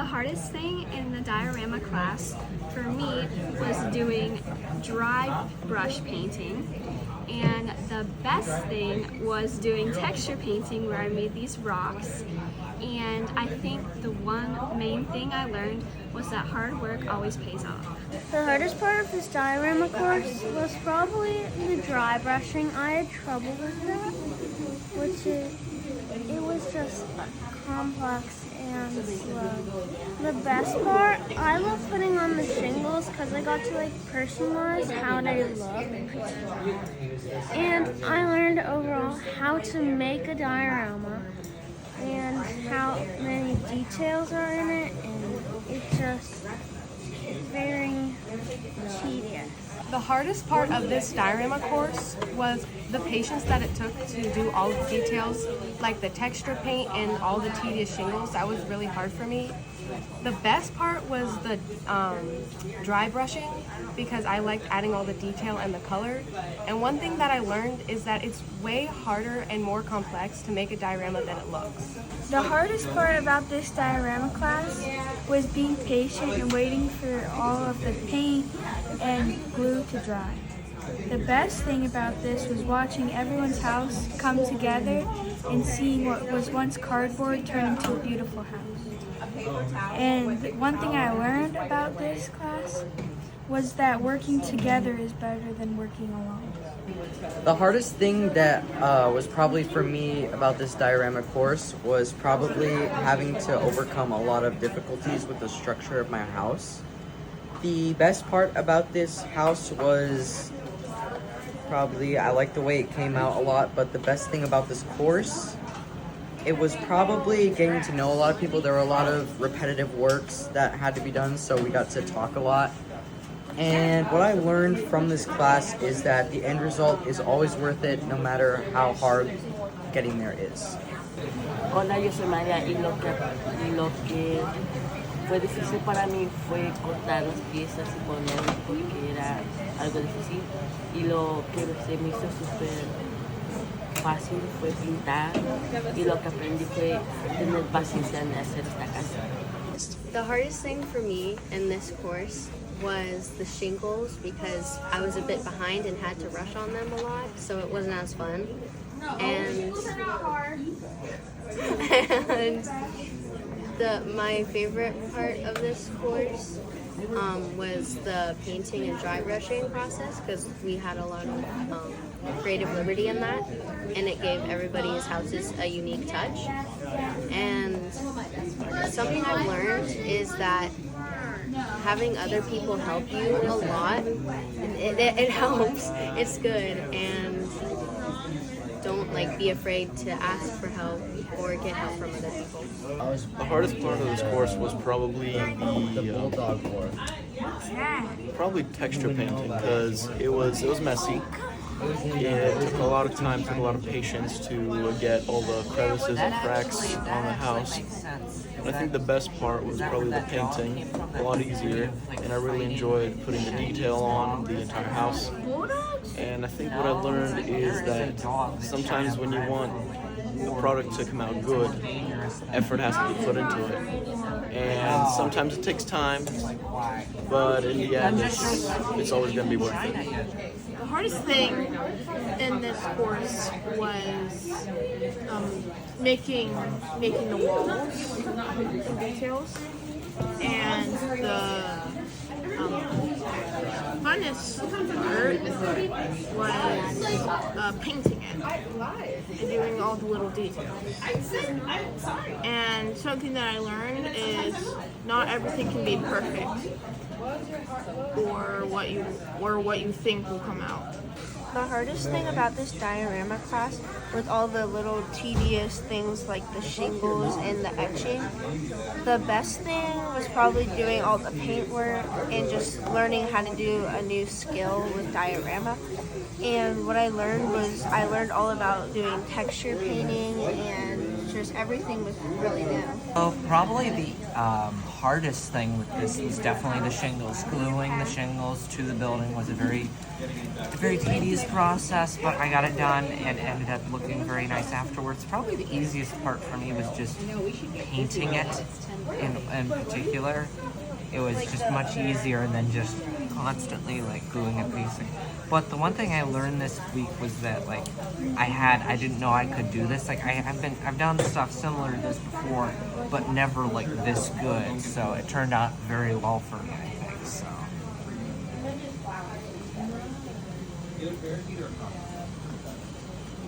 hardest thing in the diorama class for me was doing dry brush painting, and the best thing was doing texture painting where I made these rocks. And I think the one main thing I learned was that hard work always pays off. The hardest part of this diorama course was probably the dry brushing. I had trouble with that, it was just complex and slow. The best part, I love putting on the shingles because I got to personalize how they look. And I learned overall how to make a diorama and how many details are in it, and it's just very tedious. The hardest part of this diorama course was the patience that it took to do all the details, like the texture paint and all the tedious shingles. That was really hard for me. The best part was the dry brushing, because I liked adding all the detail and the color. And one thing that I learned is that it's way harder and more complex to make a diorama than it looks. The hardest part about this diorama class was being patient and waiting for all of the paint and glue to dry. The best thing about this was watching everyone's house come together and seeing what was once cardboard turn into a beautiful house. And one thing I learned about this class was that working together is better than working alone. The hardest thing that was probably for me about this diorama course was probably having to overcome a lot of difficulties with the structure of my house. The best part about this house was probably, I like the way it came out a lot, but the best thing about this course, it was probably getting to know a lot of people. There were a lot of repetitive works that had to be done, so we got to talk a lot. And what I learned from this class is that the end result is always worth it, no matter how hard getting there is. Hola, yo soy María, y lo que fue difícil para mí fue cortar las piezas y ponerlas porque era algo difícil, y lo que se me hizo súper fácil fue pintar, y lo que aprendí fue tener paciencia en hacer esta casa. The hardest thing for me in this course was the shingles, because I was a bit behind and had to rush on them a lot, so it wasn't as fun. And my favorite part of this course was the painting and dry brushing process, because we had a lot of creative liberty in that, and it gave everybody's houses a unique touch. And something I've learned is that having other people help you a lot, it helps. It's good, and don't be afraid to ask for help or get help from other people. The hardest part of this course was probably probably texture painting, because it was messy. It took a lot of time, took a lot of patience to get all the crevices and cracks on the house. And I think the best part was probably the painting, a lot easier, and I really enjoyed putting the detail on the entire house. And I think what I learned is that sometimes when you want a product to come out good, effort has to be put into it. And sometimes it takes time, but in the end, it's always going to be worth it. The hardest thing in this course was making the walls and details, and the funnest part was painting it and doing all the little details. And something that I learned is not everything can be perfect, or what you think will come out. The hardest thing about this diorama class, with all the little tedious things like the shingles and the etching, the best thing was probably doing all the paint work and just learning how to do a new skill with diorama. And what I learned was I learned all about doing texture painting and pictures, everything was really new. Well, probably the hardest thing with this was definitely the shingles. Gluing the shingles to the building was a very tedious process, but I got it done and ended up looking very nice afterwards. Probably the easiest part for me was just painting it in particular. It was just much easier than just constantly like gluing and pasting. But the one thing I learned this week was that like I didn't know I could do this. Like I've done stuff similar to this before, but never like this good. So it turned out very well for me, I think. So.